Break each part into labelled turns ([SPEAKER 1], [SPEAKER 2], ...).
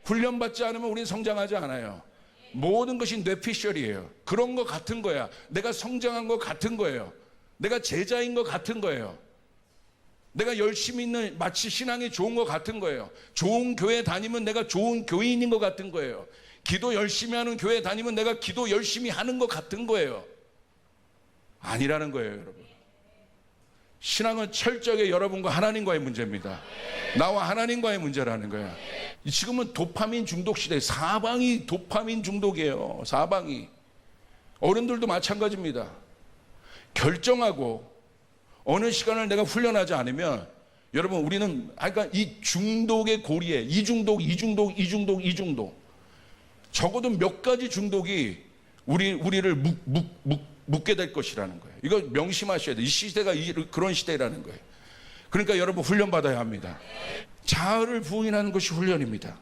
[SPEAKER 1] 훈련받지 않으면 우리는 성장하지 않아요. 모든 것이 뇌피셜이에요. 그런 거 같은 거야. 내가 성장한 거 같은 거예요. 내가 제자인 거 같은 거예요. 내가 열심히 있는 마치 신앙이 좋은 거 같은 거예요. 좋은 교회 다니면 내가 좋은 교인인 거 같은 거예요. 기도 열심히 하는 교회 다니면 내가 기도 열심히 하는 거 같은 거예요. 아니라는 거예요, 여러분. 신앙은 철저하게 여러분과 하나님과의 문제입니다. 나와 하나님과의 문제라는 거야. 지금은 도파민 중독 시대, 사방이 도파민 중독이에요. 사방이. 어른들도 마찬가지입니다. 결정하고 어느 시간을 내가 훈련하지 않으면 여러분 우리는 그러니까 이 중독의 고리에 이중독 적어도 몇 가지 중독이 우리를 묶게 될 것이라는 거예요. 이거 명심하셔야 돼요. 이 시대가 그런 시대라는 거예요. 그러니까 여러분 훈련받아야 합니다. 자아를 부인하는 것이 훈련입니다.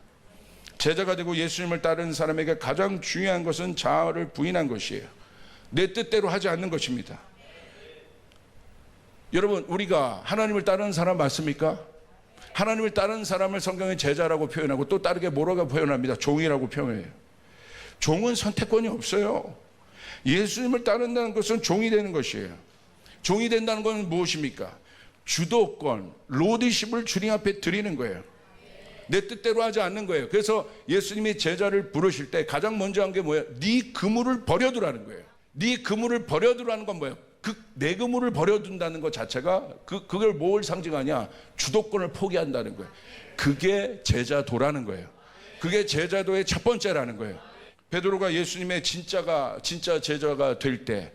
[SPEAKER 1] 제자가 되고 예수님을 따르는 사람에게 가장 중요한 것은 자아를 부인한 것이에요. 내 뜻대로 하지 않는 것입니다. 여러분 우리가 하나님을 따르는 사람 맞습니까? 하나님을 따르는 사람을 성경에 제자라고 표현하고 또 다르게 뭐라고 표현합니다. 종이라고 표현해요. 종은 선택권이 없어요. 예수님을 따른다는 것은 종이 되는 것이에요. 종이 된다는 것은 무엇입니까? 주도권, 로드십을 주님 앞에 드리는 거예요. 내 뜻대로 하지 않는 거예요. 그래서 예수님이 제자를 부르실 때 가장 먼저 한 게 뭐예요? 네 그물을 버려두라는 거예요. 네 그물을 버려두라는 건 뭐예요? 내 그물을 버려둔다는 것 자체가 그걸 뭘 상징하냐? 주도권을 포기한다는 거예요. 그게 제자도라는 거예요. 그게 제자도의 첫 번째라는 거예요. 베드로가 예수님의 진짜 제자가 될 때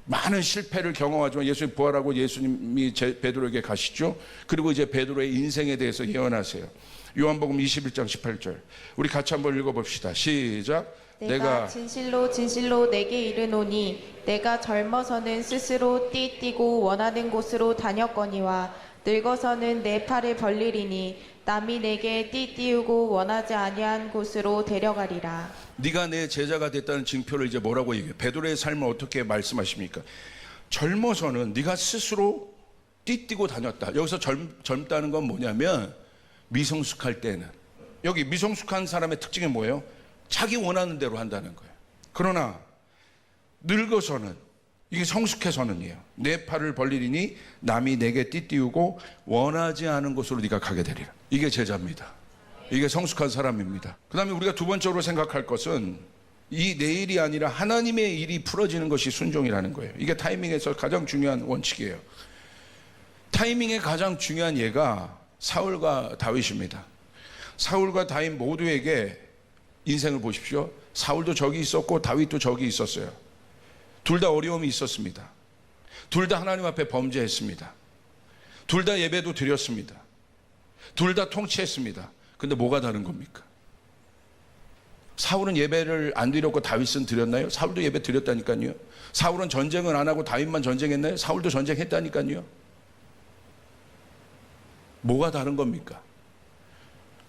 [SPEAKER 1] 많은 실패를 경험하지만 예수님 부활하고 예수님이 베드로에게 가시죠. 그리고 이제 베드로의 인생에 대해서 예언하세요. 요한복음 21장 18절 우리 같이 한번 읽어봅시다. 시작.
[SPEAKER 2] 내가 진실로 내게 이르노니 내가 젊어서는 스스로 띠뛰고 원하는 곳으로 다녔거니와 늙어서는 내 팔을 벌리리니 남이 내게 띠띠우고 원하지 아니한 곳으로 데려가리라.
[SPEAKER 1] 네가 내 제자가 됐다는 징표를 이제 뭐라고 얘기해요? 베드로의 삶을 어떻게 말씀하십니까? 젊어서는 네가 스스로 띠뛰고 다녔다. 여기서 젊다는 건 뭐냐면 미성숙할 때는, 여기 미성숙한 사람의 특징이 뭐예요? 자기 원하는 대로 한다는 거예요. 그러나 늙어서는, 이게 성숙해서는이에요. 내 팔을 벌리리니 남이 내게 띠띠우고 원하지 않은 곳으로 네가 가게 되리라. 이게 제자입니다. 이게 성숙한 사람입니다. 그 다음에 우리가 두 번째로 생각할 것은 이 내 일이 아니라 하나님의 일이 풀어지는 것이 순종이라는 거예요. 이게 타이밍에서 가장 중요한 원칙이에요. 타이밍의 가장 중요한 예가 사울과 다윗입니다. 사울과 다윗 모두에게 인생을 보십시오. 사울도 적이 있었고 다윗도 적이 있었어요. 둘 다 어려움이 있었습니다. 둘 다 하나님 앞에 범죄했습니다. 둘 다 예배도 드렸습니다. 둘 다 통치했습니다. 근데 뭐가 다른 겁니까? 사울은 예배를 안 드렸고 다윗은 드렸나요? 사울도 예배 드렸다니까요. 사울은 전쟁을 안 하고 다윗만 전쟁했나요? 사울도 전쟁했다니까요. 뭐가 다른 겁니까?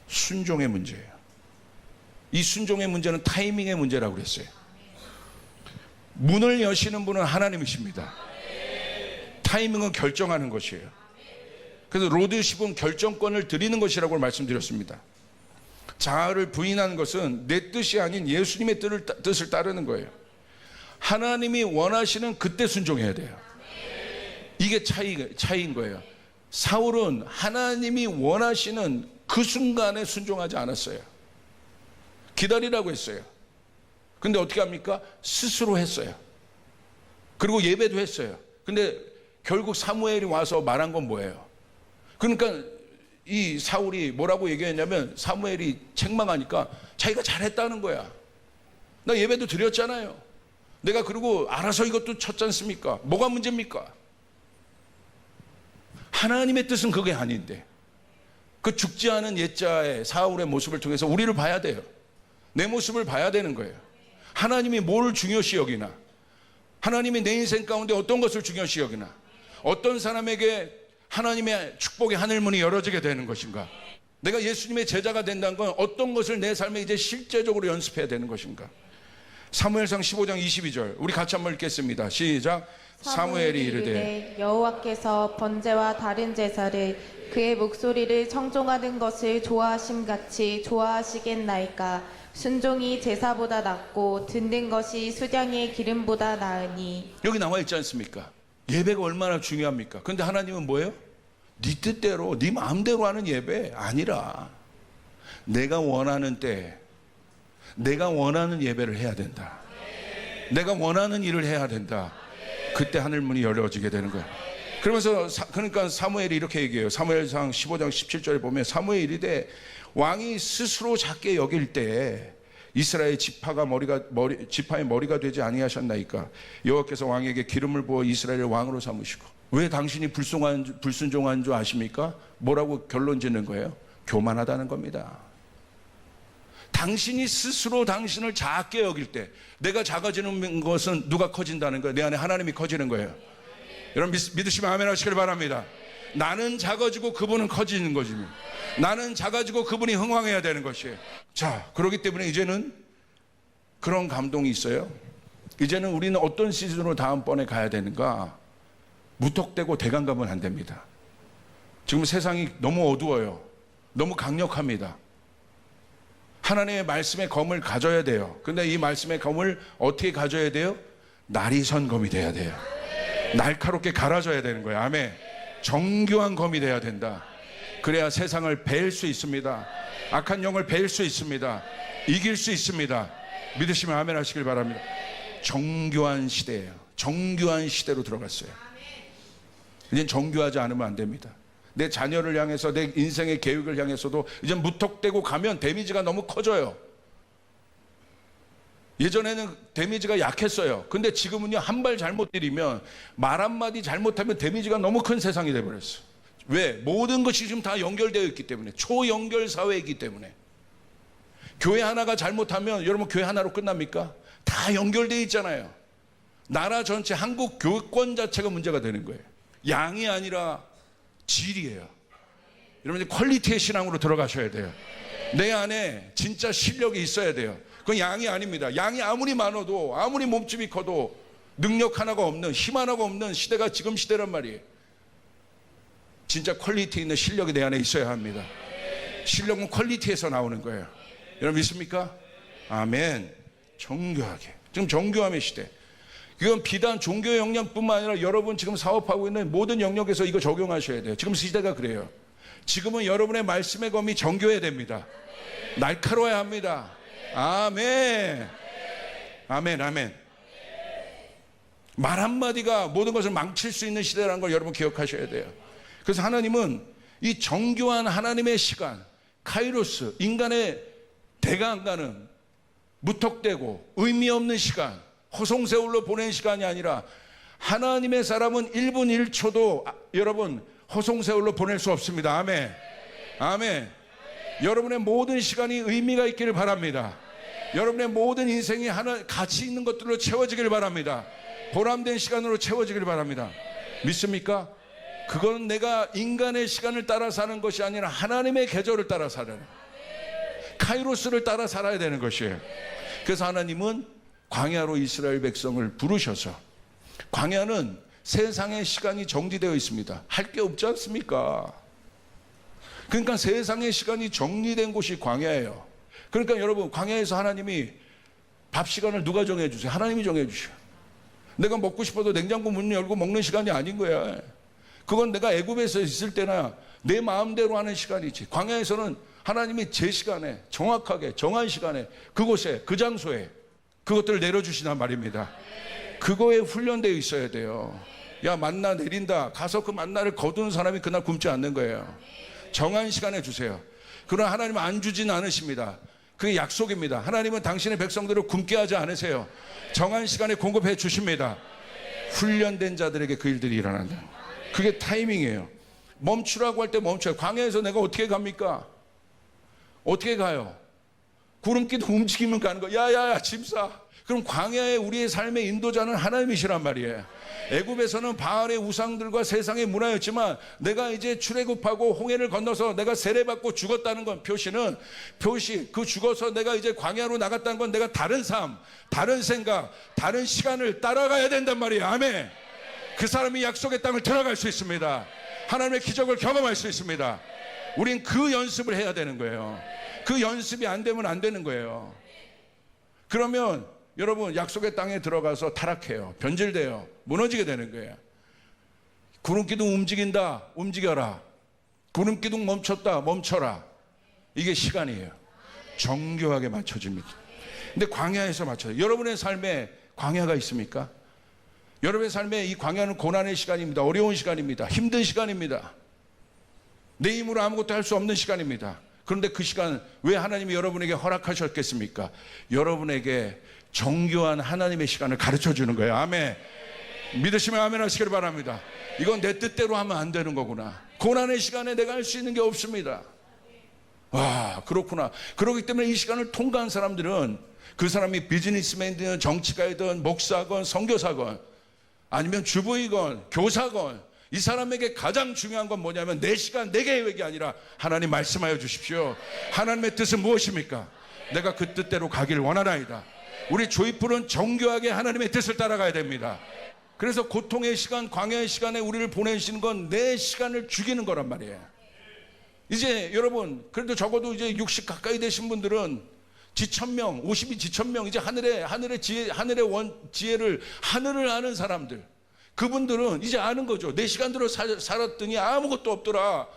[SPEAKER 1] 순종의 문제예요. 이 순종의 문제는 타이밍의 문제라고 그랬어요. 문을 여시는 분은 하나님이십니다. 타이밍은 결정하는 것이에요. 그래서 로드십은 결정권을 드리는 것이라고 말씀드렸습니다. 자아를 부인하는 것은 내 뜻이 아닌 예수님의 뜻을 따르는 거예요. 하나님이 원하시는 그때 순종해야 돼요. 이게 차이인 거예요. 사울은 하나님이 원하시는 그 순간에 순종하지 않았어요. 기다리라고 했어요. 근데 어떻게 합니까? 스스로 했어요. 그리고 예배도 했어요. 근데 결국 사무엘이 와서 말한 건 뭐예요? 그러니까 이 사울이 뭐라고 얘기했냐면, 사무엘이 책망하니까 자기가 잘했다는 거야. 나 예배도 드렸잖아요. 내가 그리고 알아서 이것도 쳤지 않습니까? 뭐가 문제입니까? 하나님의 뜻은 그게 아닌데, 그 죽지 않은 옛자의 사울의 모습을 통해서 우리를 봐야 돼요. 내 모습을 봐야 되는 거예요. 하나님이 뭘 중요시 여기나, 하나님이 내 인생 가운데 어떤 것을 중요시 여기나, 어떤 사람에게 하나님의 축복의 하늘문이 열어지게 되는 것인가, 내가 예수님의 제자가 된다는 건 어떤 것을 내 삶에 이제 실제적으로 연습해야 되는 것인가. 사무엘상 15장 22절 우리 같이 한번 읽겠습니다. 시작. 사무엘이 이르되
[SPEAKER 2] 여호와께서 번제와 다른 제사를 그의 목소리를 청종하는 것을 좋아하심같이 좋아하시겠나이까. 순종이 제사보다 낫고 듣는 것이 수량의 기름보다 나으니.
[SPEAKER 1] 여기 나와 있지 않습니까? 예배가 얼마나 중요합니까? 근데 하나님은 뭐예요? 네 뜻대로 네 마음대로 하는 예배 아니라 내가 원하는 때 내가 원하는 예배를 해야 된다. 내가 원하는 일을 해야 된다. 그때 하늘 문이 열려지게 되는 거예요. 그러면서 그러니까 사무엘이 이렇게 얘기해요. 사무엘상 15장 17절에 보면 사무엘이 이르되 왕이 스스로 작게 여길 때 이스라엘 지파의 머리가 되지 아니하셨나이까. 여호와께서 왕에게 기름을 부어 이스라엘을 왕으로 삼으시고. 왜 당신이 불순종한 줄 아십니까? 뭐라고 결론 짓는 거예요? 교만하다는 겁니다. 당신이 스스로 당신을 작게 여길 때 내가 작아지는 것은 누가 커진다는 거예요? 내 안에 하나님이 커지는 거예요. 여러분 믿으시면 아멘 하시길 바랍니다. 나는 작아지고 그분은 커지는 거지. 나는 작아지고 그분이 흥왕해야 되는 것이에요. 자, 그렇기 때문에 이제는 그런 감동이 있어요. 이제는 우리는 어떤 시즌으로 다음번에 가야 되는가? 무턱대고 대강 가면 안 됩니다. 지금 세상이 너무 어두워요. 너무 강력합니다. 하나님의 말씀의 검을 가져야 돼요. 근데 이 말씀의 검을 어떻게 가져야 돼요? 날이 선 검이 돼야 돼요. 날카롭게 갈아져야 되는 거예요. 아멘. 정교한 검이 돼야 된다. 그래야 세상을 베일 수 있습니다. 악한 영을 베일 수 있습니다. 이길 수 있습니다. 믿으시면 아멘 하시길 바랍니다. 정교한 시대예요. 정교한 시대로 들어갔어요. 이젠 정교하지 않으면 안 됩니다. 내 자녀를 향해서 내 인생의 계획을 향해서도 이제 무턱대고 가면 데미지가 너무 커져요. 예전에는 데미지가 약했어요. 근데 지금은요, 한 발 잘못 들이면 말 한마디 잘못하면 데미지가 너무 큰 세상이 돼버렸어요. 왜? 모든 것이 지금 다 연결되어 있기 때문에. 초연결 사회이기 때문에. 교회 하나가 잘못하면 여러분 교회 하나로 끝납니까? 다 연결되어 있잖아요. 나라 전체 한국 교육권 자체가 문제가 되는 거예요. 양이 아니라 질이에요. 여러분 퀄리티의 신앙으로 들어가셔야 돼요. 내 안에 진짜 실력이 있어야 돼요. 그건 양이 아닙니다. 양이 아무리 많아도 아무리 몸집이 커도 능력 하나가 없는, 힘 하나가 없는 시대가 지금 시대란 말이에요. 진짜 퀄리티 있는 실력이 내 안에 있어야 합니다. 실력은 퀄리티에서 나오는 거예요. 여러분 믿습니까? 아멘. 정교하게. 지금 정교함의 시대. 이건 비단 종교 역량뿐만 아니라 여러분 지금 사업하고 있는 모든 영역에서 이거 적용하셔야 돼요. 지금 시대가 그래요. 지금은 여러분의 말씀의 검이 정교해야 됩니다. 날카로워야 합니다. 아멘. 아멘, 아멘. 말 한마디가 모든 것을 망칠 수 있는 시대라는 걸 여러분 기억하셔야 돼요. 그래서 하나님은 이 정교한 하나님의 시간, 카이로스, 인간의 대가 안 가는 무턱대고 의미 없는 시간, 허송세월로 보낸 시간이 아니라 하나님의 사람은 1분 1초도 여러분 허송세월로 보낼 수 없습니다. 아멘. 아멘. 여러분의 모든 시간이 의미가 있기를 바랍니다. 여러분의 모든 인생이 하나 가치 있는 것들로 채워지길 바랍니다. 보람된 시간으로 채워지길 바랍니다. 믿습니까? 그건 내가 인간의 시간을 따라 사는 것이 아니라 하나님의 계절을 따라 살아야 돼요. 카이로스를 따라 살아야 되는 것이에요. 그래서 하나님은 광야로 이스라엘 백성을 부르셔서, 광야는 세상의 시간이 정지되어 있습니다. 할 게 없지 않습니까? 그러니까 세상의 시간이 정리된 곳이 광야예요. 그러니까 여러분 광야에서 하나님이 밥 시간을 누가 정해주세요? 하나님이 정해주셔요. 내가 먹고 싶어도 냉장고 문 열고 먹는 시간이 아닌 거야. 그건 내가 애굽에서 있을 때나 내 마음대로 하는 시간이지. 광야에서는 하나님이 제 시간에 정확하게 정한 시간에 그곳에 그 장소에 그것들을 내려주시단 말입니다. 그거에 훈련되어 있어야 돼요. 야 만나 내린다. 가서 그 만나를 거두는 사람이 그날 굶지 않는 거예요. 정한 시간에 주세요. 그러나 하나님은 안 주진 않으십니다. 그게 약속입니다. 하나님은 당신의 백성들을 굶게 하지 않으세요. 정한 시간에 공급해 주십니다. 훈련된 자들에게 그 일들이 일어난다. 그게 타이밍이에요. 멈추라고 할 때 멈춰요. 광야에서 내가 어떻게 갑니까? 어떻게 가요? 구름기도 움직이면 가는 거. 야야야 짐 싸. 그럼 광야에 우리의 삶의 인도자는 하나님이시란 말이에요. 애굽에서는 바알의 우상들과 세상의 문화였지만 내가 이제 출애굽하고 홍해를 건너서 내가 세례받고 죽었다는 건 표시 그 죽어서 내가 이제 광야로 나갔다는 건 내가 다른 삶, 다른 생각, 다른 시간을 따라가야 된단 말이에요. 아멘. 그 사람이 약속의 땅을 들어갈 수 있습니다. 하나님의 기적을 경험할 수 있습니다. 우린 그 연습을 해야 되는 거예요. 그 연습이 안 되면 안 되는 거예요. 그러면 여러분 약속의 땅에 들어가서 타락해요. 변질돼요. 무너지게 되는 거예요. 구름기둥 움직인다. 움직여라. 구름기둥 멈췄다. 멈춰라. 이게 시간이에요. 정교하게 맞춰집니다. 근데 광야에서 맞춰요. 여러분의 삶에 광야가 있습니까? 여러분의 삶에 이 광야는 고난의 시간입니다. 어려운 시간입니다. 힘든 시간입니다. 내 힘으로 아무것도 할 수 없는 시간입니다. 그런데 그 시간 왜 하나님이 여러분에게 허락하셨겠습니까? 여러분에게 정교한 하나님의 시간을 가르쳐 주는 거예요. 아멘. 믿으시면 아멘 하시기를 바랍니다. 이건 내 뜻대로 하면 안 되는 거구나. 고난의 시간에 내가 할 수 있는 게 없습니다. 와, 그렇구나. 그렇기 때문에 이 시간을 통과한 사람들은 그 사람이 비즈니스맨이든 정치가이든 목사건 선교사건 아니면 주부이건 교사건 이 사람에게 가장 중요한 건 뭐냐면 내 시간 내 계획이 아니라 하나님 말씀하여 주십시오. 하나님의 뜻은 무엇입니까? 내가 그 뜻대로 가기를 원하나이다. 우리 조이풀은 정교하게 하나님의 뜻을 따라가야 됩니다. 그래서 고통의 시간, 광야의 시간에 우리를 보내시는 건 내 시간을 죽이는 거란 말이에요. 이제 여러분 그래도 적어도 이제 60 가까이 되신 분들은 지천명, 50이 지천명, 이제 하늘의 지혜를 하늘을 아는 사람들, 그분들은 이제 아는 거죠. 내 시간대로 살았더니 아무것도 없더라.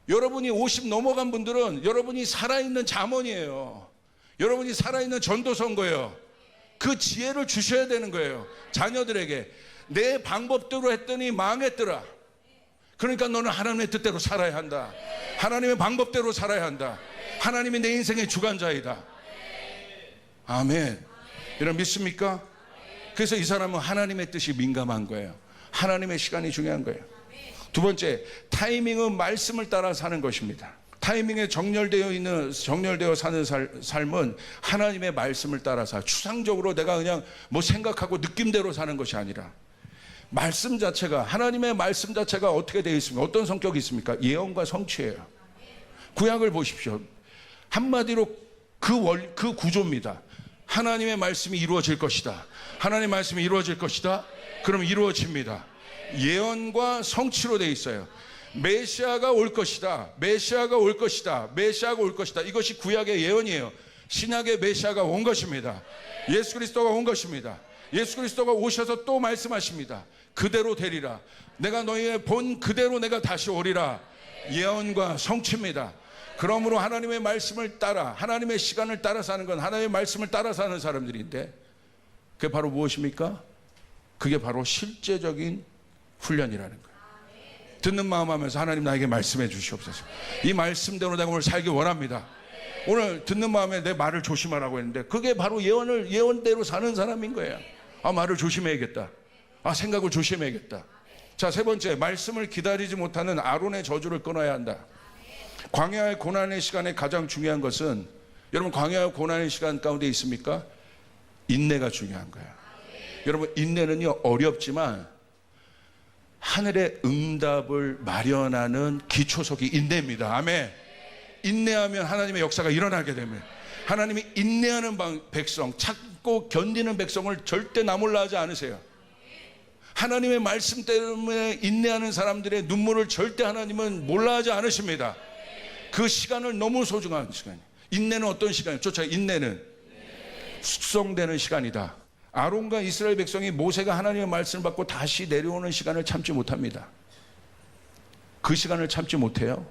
[SPEAKER 1] 여러분이 50 넘어간 분들은 여러분이 살아있는 잠언이에요. 여러분이 살아있는 전도서인 거예요. 그 지혜를 주셔야 되는 거예요. 자녀들에게. 내 방법대로 했더니 망했더라. 그러니까 너는 하나님의 뜻대로 살아야 한다. 하나님의 방법대로 살아야 한다. 하나님이 내 인생의 주관자이다. 아멘. 여러분 믿습니까? 그래서 이 사람은 하나님의 뜻이 민감한 거예요. 하나님의 시간이 중요한 거예요. 두 번째, 타이밍은 말씀을 따라 사는 것입니다. 타이밍에 정렬되어 사는 삶은 하나님의 말씀을 따라서 추상적으로 내가 그냥 뭐 생각하고 느낌대로 사는 것이 아니라 말씀 자체가, 하나님의 말씀 자체가 어떻게 되어 있습니까? 어떤 성격이 있습니까? 예언과 성취예요. 구약을 보십시오. 한마디로 그 구조입니다. 하나님의 말씀이 이루어질 것이다. 하나님의 말씀이 이루어질 것이다. 그럼 이루어집니다. 예언과 성취로 되어 있어요. 메시아가 올 것이다. 메시아가 올 것이다. 메시아가 올 것이다. 이것이 구약의 예언이에요. 신약의 메시아가 온 것입니다. 예수 그리스도가 온 것입니다. 예수 그리스도가 오셔서 또 말씀하십니다. 그대로 되리라. 내가 너희의 본 그대로 내가 다시 오리라. 예언과 성취입니다. 그러므로 하나님의 말씀을 따라, 하나님의 시간을 따라 사는 건 하나님의 말씀을 따라 사는 사람들인데, 그게 바로 무엇입니까? 그게 바로 실제적인 훈련이라는 거예요. 듣는 마음 하면서 하나님 나에게 말씀해 주시옵소서. 이 말씀대로 내가 오늘 살기 원합니다. 오늘 듣는 마음에 내 말을 조심하라고 했는데 그게 바로 예언대로 사는 사람인 거예요. 아, 말을 조심해야겠다. 아, 생각을 조심해야겠다. 자, 세 번째, 말씀을 기다리지 못하는 아론의 저주를 끊어야 한다. 광야의 고난의 시간에 가장 중요한 것은, 여러분 광야의 고난의 시간 가운데 있습니까? 인내가 중요한 거예요. 여러분 인내는요 어렵지만 하늘의 응답을 마련하는 기초석이 인내입니다. 아멘. 인내하면 하나님의 역사가 일어나게 됩니다. 하나님이 인내하는 백성, 참고 견디는 백성을 절대 나몰라 하지 않으세요. 하나님의 말씀 때문에 인내하는 사람들의 눈물을 절대 하나님은 몰라 하지 않으십니다. 그 시간을 너무 소중한 시간이에요. 인내는 어떤 시간이에요? 쫓아 인내는 숙성되는 시간이다. 아론과 이스라엘 백성이 모세가 하나님의 말씀을 받고 다시 내려오는 시간을 참지 못합니다. 그 시간을 참지 못해요.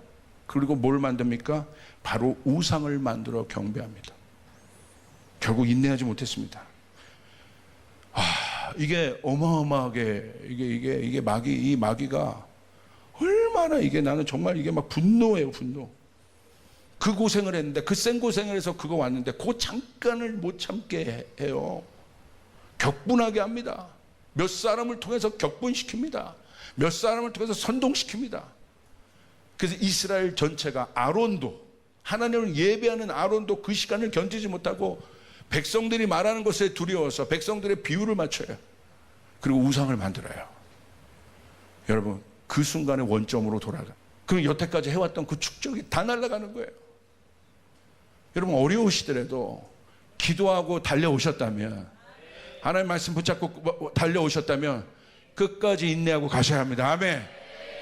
[SPEAKER 1] 그리고 뭘 만듭니까? 바로 우상을 만들어 경배합니다. 결국 인내하지 못했습니다. 이게 어마어마하게 이게 이 마귀가 얼마나 나는 정말 이게 막 분노예요, 분노. 그 고생을 했는데, 그 센 고생을 해서 그거 왔는데 그 잠깐을 못 참게 해요. 격분하게 합니다. 몇 사람을 통해서 격분시킵니다. 몇 사람을 통해서 선동시킵니다. 그래서 이스라엘 전체가, 아론도, 하나님을 예배하는 아론도 그 시간을 견디지 못하고 백성들이 말하는 것에 두려워서 백성들의 비유를 맞춰요. 그리고 우상을 만들어요. 여러분 그 순간에 원점으로 돌아가. 그럼 여태까지 해왔던 그 축적이 다 날아가는 거예요. 여러분 어려우시더라도 기도하고 달려오셨다면, 하나님 말씀 붙잡고 달려오셨다면 끝까지 인내하고 가셔야 합니다. 아멘.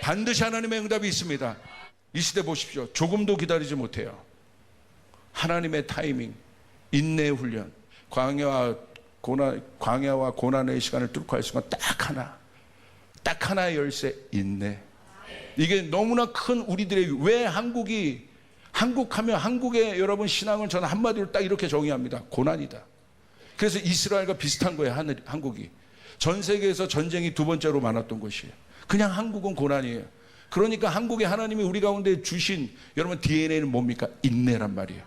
[SPEAKER 1] 반드시 하나님의 응답이 있습니다. 이 시대 보십시오. 조금도 기다리지 못해요. 하나님의 타이밍, 인내의 훈련, 광야와 고난의 시간을 뚫고 갈 수가 딱 하나의 열쇠, 인내. 이게 너무나 큰 우리들의, 왜 한국하면 한국의 여러분 신앙을 저는 한마디로 딱 이렇게 정의합니다. 고난이다. 그래서 이스라엘과 비슷한 거예요. 한국이 전 세계에서 전쟁이 두 번째로 많았던 곳이에요. 그냥 한국은 고난이에요. 그러니까 한국의 하나님이 우리 가운데 주신 여러분 DNA는 뭡니까? 인내란 말이에요.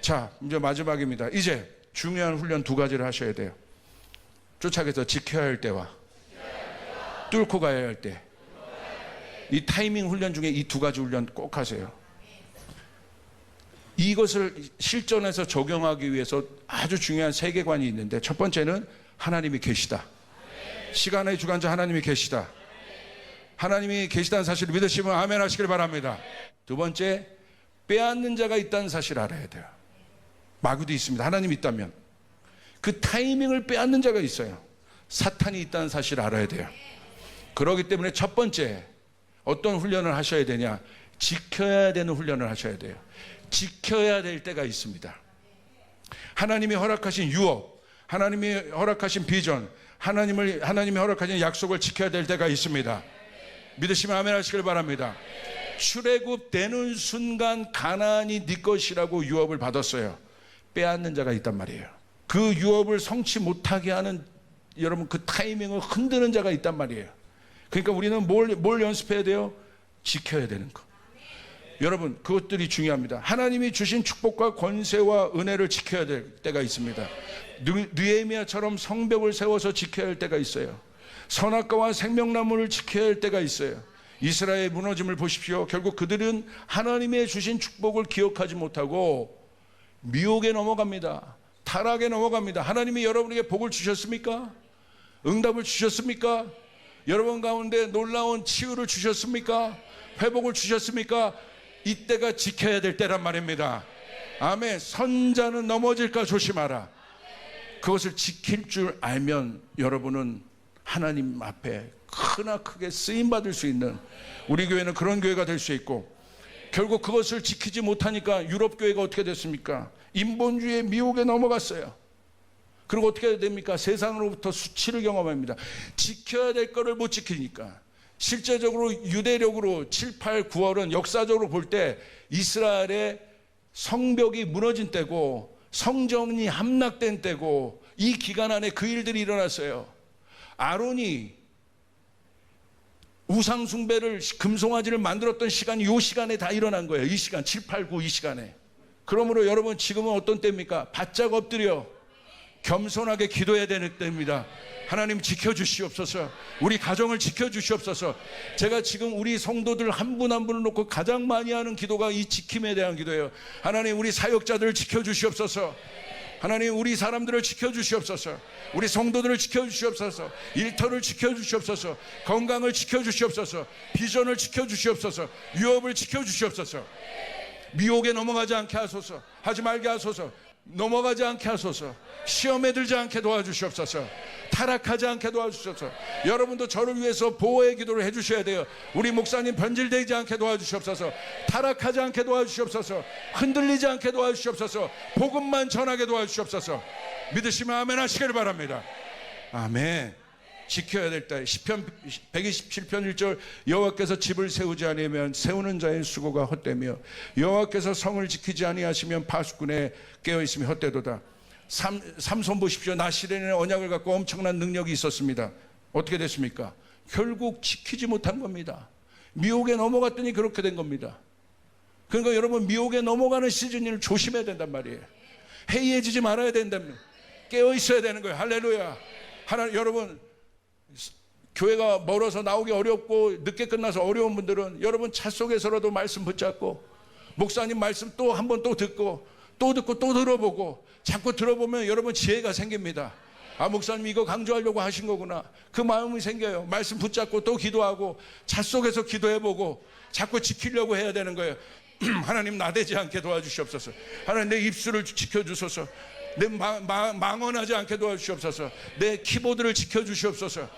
[SPEAKER 1] 자, 이제 마지막입니다. 이제 중요한 훈련 두 가지를 하셔야 돼요. 쫓아가서 지켜야 할 때와 뚫고 가야 할 때. 이 타이밍 훈련 중에 이 두 가지 훈련 꼭 하세요. 이것을 실전에서 적용하기 위해서 아주 중요한 세계관이 있는데, 첫 번째는 하나님이 계시다. 시간의 주관자 하나님이 계시다. 하나님이 계시다는 사실을 믿으시면 아멘 하시길 바랍니다. 두 번째, 빼앗는 자가 있다는 사실을 알아야 돼요. 마귀도 있습니다. 하나님이 있다면 그 타이밍을 빼앗는 자가 있어요. 사탄이 있다는 사실을 알아야 돼요. 그렇기 때문에 첫 번째, 어떤 훈련을 하셔야 되냐? 지켜야 되는 훈련을 하셔야 돼요. 지켜야 될 때가 있습니다. 하나님이 허락하신 유업, 하나님이 허락하신 비전, 하나님이 허락하신 약속을 지켜야 될 때가 있습니다. 믿으시면 아멘 하시길 바랍니다. 출애굽되는 순간 가나안이 네 것이라고 유업을 받았어요. 빼앗는 자가 있단 말이에요. 그 유업을 성취 못하게 하는, 여러분, 그 타이밍을 흔드는 자가 있단 말이에요. 그러니까 우리는 뭘 연습해야 돼요? 지켜야 되는 거. 여러분, 그것들이 중요합니다. 하나님이 주신 축복과 권세와 은혜를 지켜야 될 때가 있습니다. 느헤미야처럼 성벽을 세워서 지켜야 할 때가 있어요. 선악과와 생명나무를 지켜야 할 때가 있어요. 이스라엘의 무너짐을 보십시오. 결국 그들은 하나님의 주신 축복을 기억하지 못하고 미혹에 넘어갑니다. 타락에 넘어갑니다. 하나님이 여러분에게 복을 주셨습니까? 응답을 주셨습니까? 여러분 가운데 놀라운 치유를 주셨습니까? 회복을 주셨습니까? 이때가 지켜야 될 때란 말입니다. 아멘. 선자는 넘어질까 조심하라. 그것을 지킬 줄 알면 여러분은 하나님 앞에 크게 쓰임받을 수 있는, 우리 교회는 그런 교회가 될 수 있고, 결국 그것을 지키지 못하니까 유럽 교회가 어떻게 됐습니까? 인본주의의 미혹에 넘어갔어요. 그리고 어떻게 됩니까? 세상으로부터 수치를 경험합니다. 지켜야 될 거를 못 지키니까. 실제적으로 유대력으로 7, 8, 9월은 역사적으로 볼 때 이스라엘의 성벽이 무너진 때고 성전이 함락된 때고, 이 기간 안에 그 일들이 일어났어요. 아론이 우상숭배를, 금송아지를 만들었던 시간이 이 시간에 다 일어난 거예요. 이 시간, 7, 8, 9 이 시간에. 그러므로 여러분, 지금은 어떤 때입니까? 바짝 엎드려 겸손하게 기도해야 되는 때입니다. 하나님 지켜주시옵소서. 우리 가정을 지켜주시옵소서. 제가 지금 우리 성도들 한 분 한 분을 놓고 가장 많이 하는 기도가 이 지킴에 대한 기도예요. 하나님, 우리 사역자들을 지켜주시옵소서. 하나님, 우리 사람들을 지켜주시옵소서. 우리 성도들을 지켜주시옵소서. 일터를 지켜주시옵소서. 건강을 지켜주시옵소서. 비전을 지켜주시옵소서. 유업을 지켜주시옵소서. 미혹에 넘어가지 않게 하소서. 하지 말게 하소서. 넘어가지 않게 하소서. 시험에 들지 않게 도와주시옵소서. 타락하지 않게 도와주시옵소서. 여러분도 저를 위해서 보호의 기도를 해주셔야 돼요. 우리 목사님 변질되지 않게 도와주시옵소서. 타락하지 않게 도와주시옵소서. 흔들리지 않게 도와주시옵소서. 복음만 전하게 도와주시옵소서. 믿으시면 아멘 하시기를 바랍니다. 아멘. 지켜야 될 때, 시편 127편 1절, 여호와께서 집을 세우지 아니하면 세우는 자의 수고가 헛되며 여호와께서 성을 지키지 아니하시면 파수꾼에 깨어있으며 헛되도다. 삼손 보십시오. 나시련의 언약을 갖고 엄청난 능력이 있었습니다. 어떻게 됐습니까? 결국 지키지 못한 겁니다. 미혹에 넘어갔더니 그렇게 된 겁니다. 그러니까 여러분, 미혹에 넘어가는 시즌을 조심해야 된단 말이에요. 해이해지지 말아야 된다면 깨어 있어야 되는 거예요. 할렐루야. 여러분, 교회가 멀어서 나오기 어렵고 늦게 끝나서 어려운 분들은 여러분 차 속에서라도 말씀 붙잡고, 목사님 말씀 또 한 번 또 듣고 또 들어보고, 자꾸 들어보면 여러분 지혜가 생깁니다. 아, 목사님 이거 강조하려고 하신 거구나. 그 마음이 생겨요. 말씀 붙잡고 또 기도하고 차 속에서 기도해보고 자꾸 지키려고 해야 되는 거예요. 하나님, 나대지 않게 도와주시옵소서. 하나님, 내 입술을 지켜주소서. 내 망언하지 않게 도와주시옵소서. 내 키보드를 지켜주시옵소서.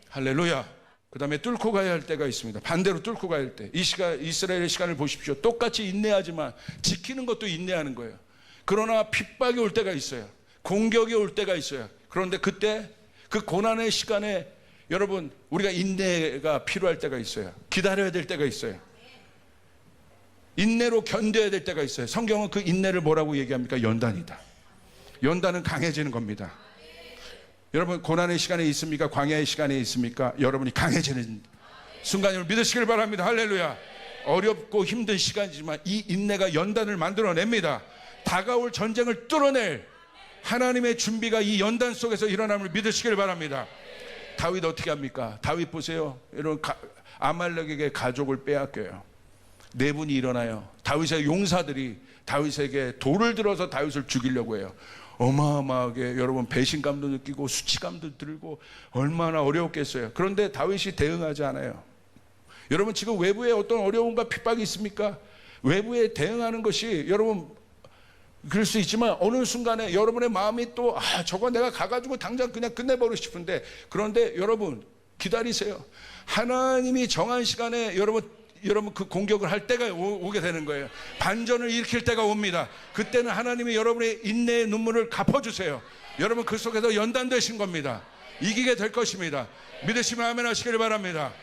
[SPEAKER 1] 할렐루야. 그 다음에 뚫고 가야 할 때가 있습니다. 반대로 뚫고 가야 할 때. 이 시간, 이스라엘의 시간을 보십시오. 똑같이 인내하지만 지키는 것도 인내하는 거예요. 그러나 핍박이 올 때가 있어요. 공격이 올 때가 있어요. 그런데 그때 그 고난의 시간에 여러분 우리가 인내가 필요할 때가 있어요. 기다려야 될 때가 있어요. 인내로 견뎌야 될 때가 있어요. 성경은 그 인내를 뭐라고 얘기합니까? 연단이다. 연단은 강해지는 겁니다. 여러분 고난의 시간에 있습니까? 광야의 시간에 있습니까? 여러분이 강해지는 순간을 믿으시길 바랍니다. 할렐루야. 어렵고 힘든 시간이지만 이 인내가 연단을 만들어냅니다. 다가올 전쟁을 뚫어낼 하나님의 준비가 이 연단 속에서 일어남을 믿으시길 바랍니다. 다윗 어떻게 합니까? 다윗 보세요. 여러분 아말렉에게 가족을 빼앗겨요. 네 분이 일어나요. 다윗의 용사들이 다윗에게 돌을 들어서 다윗을 죽이려고 해요. 어마어마하게 여러분 배신감도 느끼고 수치감도 들고 얼마나 어려웠겠어요. 그런데 다윗이 대응하지 않아요. 여러분 지금 외부에 어떤 어려움과 핍박이 있습니까? 외부에 대응하는 것이 여러분 그럴 수 있지만 어느 순간에 여러분의 마음이 또 저거 내가 가가지고 당장 그냥 끝내버리고 싶은데, 그런데 여러분 기다리세요. 하나님이 정한 시간에 여러분 그 공격을 할 때가 오게 되는 거예요. 반전을 일으킬 때가 옵니다. 그때는 하나님이 여러분의 인내의 눈물을 갚아주세요. 여러분 그 속에서 연단되신 겁니다. 이기게 될 것입니다. 믿으시면 아멘 하시길 바랍니다.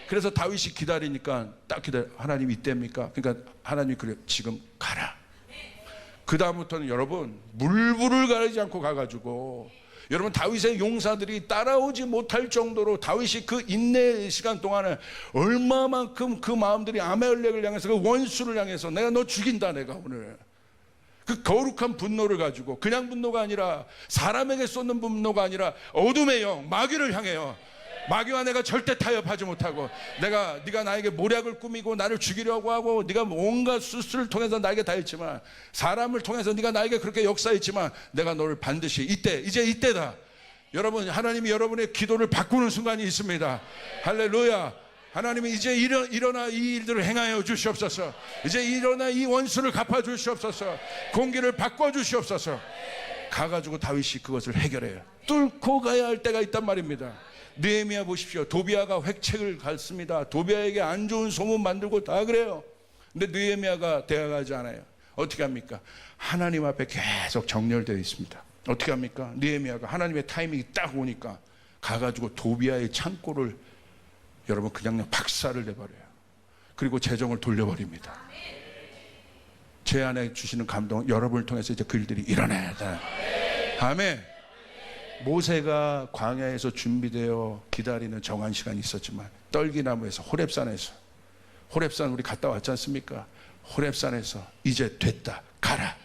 [SPEAKER 1] 그래서 다윗이 기다리니까 딱 기다려. 하나님 이때입니까? 그러니까 하나님이 그래 지금 가라. 그 다음부터는 여러분 물불을 가리지 않고 가가지고 여러분 다윗의 용사들이 따라오지 못할 정도로 다윗이 그 인내 시간 동안에 얼마만큼 그 마음들이 아말렉을 향해서 그 원수를 향해서 내가 너 죽인다 내가 오늘 그 거룩한 분노를 가지고 그냥 분노가 아니라 사람에게 쏟는 분노가 아니라 어둠의 영 마귀를 향해요. 마귀와 내가 절대 타협하지 못하고 네가 나에게 모략을 꾸미고 나를 죽이려고 하고 네가 온갖 수술을 통해서 나에게 다 했지만 사람을 통해서 네가 나에게 그렇게 역사했지만 내가 너를 반드시 이제 이때다. 여러분 하나님이 여러분의 기도를 바꾸는 순간이 있습니다. 할렐루야. 하나님이 이제 일어나 이 일들을 행하여 주시옵소서. 이제 일어나 이 원수를 갚아 주시옵소서. 공기를 바꿔 주시옵소서. 가가지고 다윗이 그것을 해결해요. 뚫고 가야 할 때가 있단 말입니다. 느헤미야 보십시오. 도비아가 획책을 갖습니다. 도비아에게 안 좋은 소문 만들고 다 그래요. 근데 느헤미야가 대항하지 않아요. 어떻게 합니까? 하나님 앞에 계속 정렬되어 있습니다. 어떻게 합니까? 느헤미야가 하나님의 타이밍이 딱 오니까 가가지고 도비아의 창고를 여러분 그냥 박살을 내버려요. 그리고 재정을 돌려버립니다. 제 안에 주시는 감동, 여러분을 통해서 이제 그 일들이 일어나야 돼. 아멘. 모세가 광야에서 준비되어 기다리는 정한 시간이 있었지만 떨기나무에서 호렙산 우리 갔다 왔지 않습니까? 호렙산에서 이제 됐다 가라.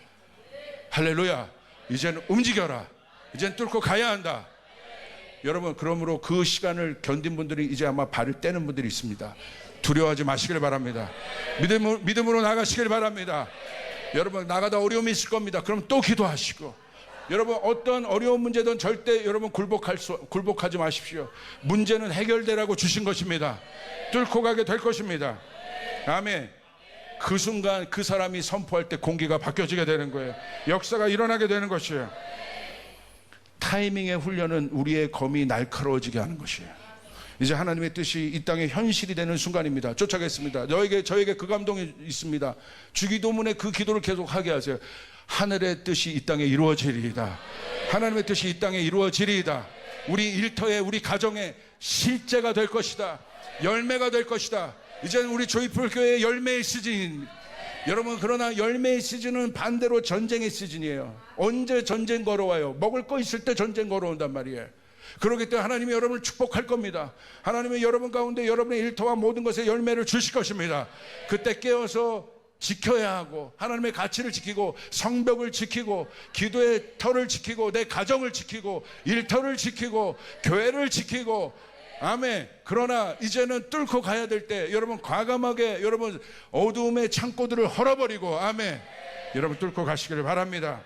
[SPEAKER 1] 할렐루야. 이제는 움직여라. 이제는 뚫고 가야 한다. 여러분 그러므로 그 시간을 견딘 분들이 이제 아마 발을 떼는 분들이 있습니다. 두려워하지 마시길 바랍니다. 믿음으로 나가시길 바랍니다. 여러분 나가다 어려움이 있을 겁니다. 그럼 또 기도하시고 여러분 어떤 어려운 문제든 절대 여러분 굴복하지 마십시오. 문제는 해결되라고 주신 것입니다. 뚫고 가게 될 것입니다. 아멘. 그 순간 그 사람이 선포할 때 공기가 바뀌어지게 되는 거예요. 역사가 일어나게 되는 것이에요. 타이밍의 훈련은 우리의 검이 날카로워지게 하는 것이에요. 이제 하나님의 뜻이 이 땅에 현실이 되는 순간입니다. 쫓아가겠습니다. 저에게 그 감동이 있습니다. 주기도문에 그 기도를 계속 하게 하세요. 하늘의 뜻이 이 땅에 이루어지리이다. 하나님의 뜻이 이 땅에 이루어지리이다. 우리 일터에 우리 가정에 실제가 될 것이다. 열매가 될 것이다. 이제는 우리 조이풀 교회의 열매의 시즌. 여러분 그러나 열매의 시즌은 반대로 전쟁의 시즌이에요. 언제 전쟁 걸어와요? 먹을 거 있을 때 전쟁 걸어온단 말이에요. 그렇기 때문에 하나님이 여러분을 축복할 겁니다. 하나님이 여러분 가운데 여러분의 일터와 모든 것에 열매를 주실 것입니다. 그때 깨어서 지켜야 하고 하나님의 가치를 지키고 성벽을 지키고 기도의 터를 지키고 내 가정을 지키고 일터를 지키고 교회를 지키고 아멘. 그러나 이제는 뚫고 가야 될 때 여러분 과감하게 여러분 어두움의 창고들을 헐어버리고 아멘. 여러분 뚫고 가시기를 바랍니다.